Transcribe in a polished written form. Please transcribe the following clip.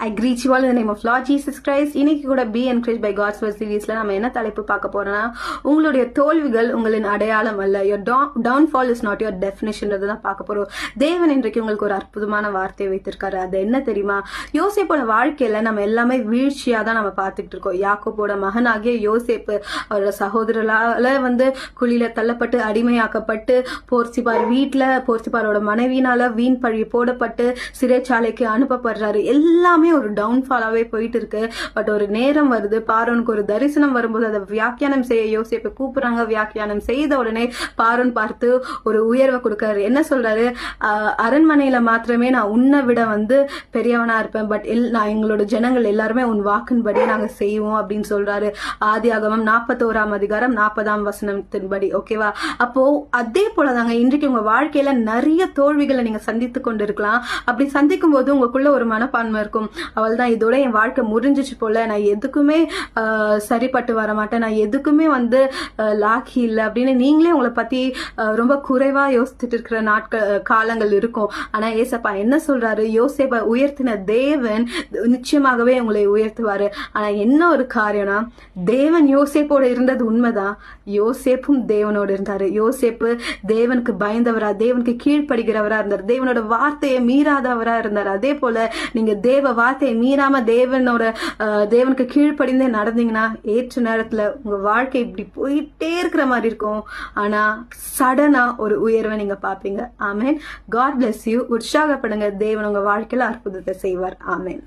I greet you all in the name of Lord Jesus Christ. இன்னைக்கு கூட Be Encouraged by God's Word சீரீஸ்ல நம்ம என்ன தலைப்பு பார்க்க போறோம்னா, உங்களுடைய தோல்விகள் உங்களின் அடையாளம் அல்ல. Your downfall is not your definition தான் பார்க்க போறோம். தேவன் இன்றைக்கு உங்களுக்கு ஒரு அற்புதமான வார்த்தையை வைத்திருக்காரு. அது என்ன தெரியுமா? யோசேப்போட வாழ்க்கையில நம்ம எல்லாமே வீழ்ச்சியா தான் நம்ம பார்த்துட்டு இருக்கோம். யாக்கோபோட மகனாகிய யோசேப்பு அவரோட சகோதரரால குழியில தள்ளப்பட்டு அடிமையாக்கப்பட்டு போர்த்திபாரோட மனைவினால வீண் பழி போடப்பட்டு சிறைச்சாலைக்கு அனுப்பப்படுறாரு. எல்லாமே ஒரு டவுன்ஃபாலாவே போயிட்டு இருக்கு. பட் ஒரு நேரம் வருது, பார்வோனுக்கு ஒரு தரிசனம் வரும்போது அதை வியாக்கியானம் செய்ய யோசேப்பை கூப்பிடுறாங்க. வியாக்கியானம் செய்த உடனே பார்வோன் பார்த்து ஒரு உயர்வை கொடுக்காரு. என்ன சொல்றாரு? அரண்மனையில மாத்திரமே நான் உன்னை விட பெரியவனா இருப்பேன், பட் நான் எங்களோட ஜனங்கள் எல்லாருமே உன் வாக்கின்படி நாங்க செய்வோம் அப்படின்னு சொல்றாரு. ஆதியாகமம் 41 அதிகாரம் 40 வசனத்தின்படி. ஓகேவா? அப்போ அதே போலதாங்க இன்றைக்கு உங்க வாழ்க்கையில நிறைய தோல்விகளை நீங்க சந்தித்து கொண்டு இருக்கலாம். அப்படி சந்திக்கும் போது உங்களுக்குள்ள ஒரு மனப்பான்மை இருக்கும், அவள் தான் இதோட என் வாழ்க்கை முடிஞ்சிச்சு போல, நான் எதுக்குமே சரிப்பட்டு வர மாட்டேன், நான் எதுக்குமே லாக்கி இல்லை அப்படின்னு நீங்களே உங்களை பத்தி ரொம்ப குறைவா யோசிச்சுட்டு இருக்கிற காலங்கள் இருக்கும். ஆனா ஏசப்பா என்ன சொல்றாரு? யோசேப்பை உயர்த்தின தேவன் நிச்சயமாகவே உங்களை உயர்த்துவாரு. ஆனா என்ன ஒரு காரியம்னா, தேவன் யோசேப்போட இருந்தது உண்மைதான், யோசேப்பும் தேவனோடு இருந்தாரு. யோசேப்பு தேவனுக்கு பயந்தவரா, தேவனுக்கு கீழ்ப்படுகிறவரா இருந்தார், தேவனோட வார்த்தையை மீறாதவரா இருந்தார். அதே போல நீங்க தேவ வார்த்தையை மீறாம தேவனுக்கு கீழ்ப்படிந்தே நடந்தீங்கன்னா ஏற்ற நேரத்துல உங்க வாழ்க்கை இப்படி போயிட்டே இருக்கிற மாதிரி இருக்கும். ஆனா சடனா ஒரு உயர்வை நீங்க பாப்பீங்க. ஆமேன். God bless you. உற்சாகப்படுங்க. தேவன் உங்க வாழ்க்கையில அற்புதத்தை செய்வார். ஆமேன்.